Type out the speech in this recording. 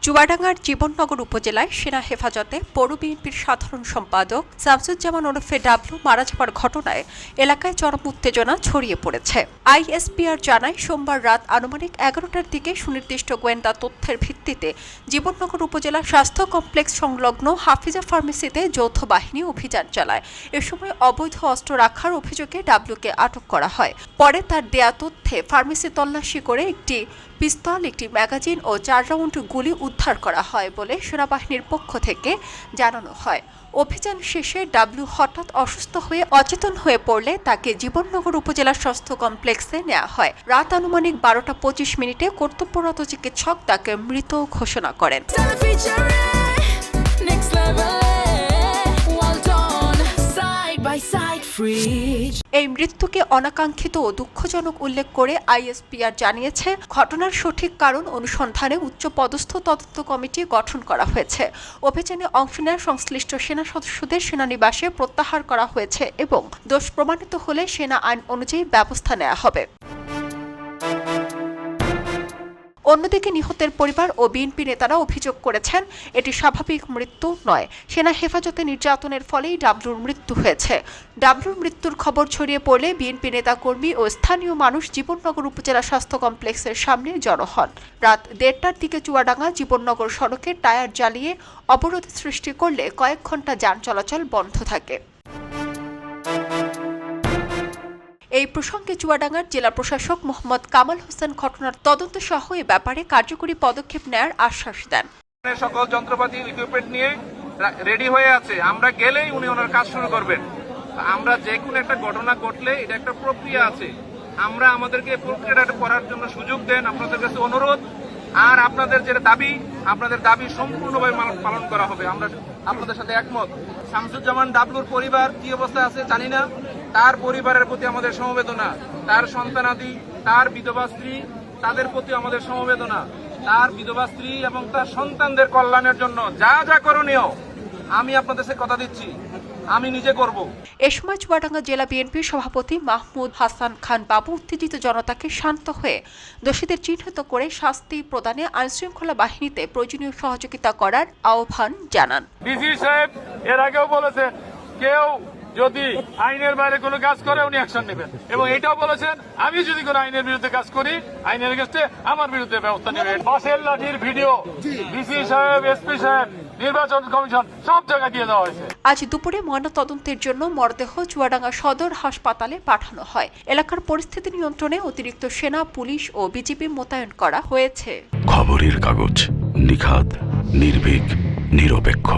চুয়াডাঙ্গার জীবননগর উপজেলায় সেনা হেফাজতে পৌর বিএনপির সাধারণ সম্পাদক শামসুজ্জামান ওরফে ডাবলু মারা যাওয়ার ঘটনায় এলাকায় চরম উত্তেজনা ছড়িয়ে পড়েছে। আইএসপিআর জানায় সোমবার রাত আনুমানিক 11টার দিকে সুনির্দিষ্ট গোয়েন্দা তথ্যের ভিত্তিতে জীবননগর উপজেলা স্বাস্থ্য কমপ্লেক্স সংলগ্ন হাফিজা ফার্মেসিতে যৌথ বাহিনী অভিযান চালায়। এ সময় অবৈধ অস্ত্র রাখার অভিযোগে ডাবলুকে আটক করা হয়। পরে তার দেয়া তথ্যে ফার্মেসি তল্লাশি করে একটি পিস্তল, একটি ম্যাগাজিন ও 4 রাউন্ড গুলি উদ্ধার করা হয় বলে সেনাবাহিনীর পক্ষ থেকে জানানো হয়। অভিযান শেষে ডাবলু হঠাৎ অসুস্থ হয়ে অচেতন হয়ে পড়লে তাকে জীবননগর উপজেলা স্বাস্থ্য কমপ্লেক্সে নেওয়া হয়। রাত আনুমানিক 12:25 কর্তব্যরত চিকিৎসক তাকে মৃত ঘোষণা করেন। এই মৃত্যুকে অনাকাঙ্ক্ষিত ও দুঃখজনক উল্লেখ করে আইএসপিআর জানিয়েছে, ঘটনার সঠিক কারণ অনুসন্ধানে উচ্চপদস্থ তদন্ত কমিটি গঠন করা হয়েছে। অভিযানে অংশ নেওয়া সংশ্লিষ্ট সেনা সদস্যদের সেনানিবাসে প্রত্যাহার করা হয়েছে এবং দোষ প্রমাণিত হলে সেনা আইন অনুযায়ী ব্যবস্থা নেওয়া হবে। অন্যদিকে নিহতের পরিবার ও বিএনপি নেতারা অভিযোগ করেছেন, এটি স্বাভাবিক মৃত্যু নয়। সেনা হেফাজতে নির্যাতনের ফলেই ডাবলুর মৃত্যু হয়েছে। ডাবলুর মৃত্যুর খবর ছড়িয়ে পড়লে বিএনপি নেতাকর্মী ও স্থানীয় মানুষ জীবননগর উপজেলা স্বাস্থ্য কমপ্লেক্সের সামনে জড়ো হন। রাত 1:30টার দিকে চুয়াডাঙ্গা জীবননগর সড়কে টায়ার জ্বালিয়ে অবরোধ সৃষ্টি করলে কয়েক ঘণ্টা যান চলাচল বন্ধ থাকে। এই প্রসঙ্গে চুয়াডাঙ্গার জেলা প্রশাসক মোহাম্মদ কামাল হোসেন ঘটনার তদন্ত সহ এ ব্যাপারে কার্যকরী পদক্ষেপ নেওয়ার আশ্বাস দেন। সকল যন্ত্রপাতি ইকুইপমেন্ট নিয়ে রেডি হয়ে আছে, আমরা গেলেই উনি ওনার কাজ শুরু করবেন। আমরা যে কোনো একটা ঘটনা ঘটলে এটা একটা প্রক্রিয়া আছে, আমরা আমাদেরকে প্রক্রিয়াটা করার জন্য সুযোগ দেন, আপনাদের কাছে অনুরোধ। আর আপনাদের যে দাবি, আপনাদের দাবি সম্পূর্ণভাবে পালন করা হবে। আমরা আপনাদের সাথে একমত। শামসুজ্জামান ডাবলুর পরিবার কি অবস্থায় আছে জানি না, তার পরিবারের প্রতি আমাদের সমবেদনা, তার সন্তানাদি, তার বিধবা স্ত্রী, তাদের প্রতি আমাদের সমবেদনা। তার বিধবা স্ত্রী এবং তার সন্তানদের কল্যাণের জন্য যা যা করণীয় আমি আপনাদের সাথে কথা দিচ্ছি, আমি নিজে করব। এ সময় চুয়াডাঙ্গা জেলা বিএনপির সভাপতি মাহমুদ হাসান খান বাবু উত্তেজিত জনতাকে শান্ত হয়ে দোষীদের চিহ্নিত করে শাস্তি প্রদানে আইনশৃঙ্খলা বাহিনীতে প্রয়োজনীয় সহযোগিতা করার আহ্বান জানান। ডিসি সাহেব এর আগেও বলেছেন, কেউ যদি আইনের বাইরে কোনো কাজ করে উনি অ্যাকশন নেবেন, এবং এটাও বলেছেন আমি যদি কোনো আইনের বিরুদ্ধে কাজ করি আইনের এগেইনস্টে আমার বিরুদ্ধে ব্যবস্থা নেবেন। বাসের লাঠির ভিডিও ডিসি সাহেব, এসপি সাহেব, নির্বাচন কমিশন সব জায়গায় দিয়ে দেওয়া হয়েছে। আজ দুপুরে ময়নাতদন্তের জন্য মরদেহ চুয়াডাঙ্গা সদর হাসপাতালে পাঠানো হয়। এলাকার পরিস্থিতি নিয়ন্ত্রণে অতিরিক্ত সেনা, পুলিশ ও বিজিবি মোতায়েন করা হয়েছে। খবরের কাগজ, নিখাত, নির্ভীক, নিরপেক্ষ।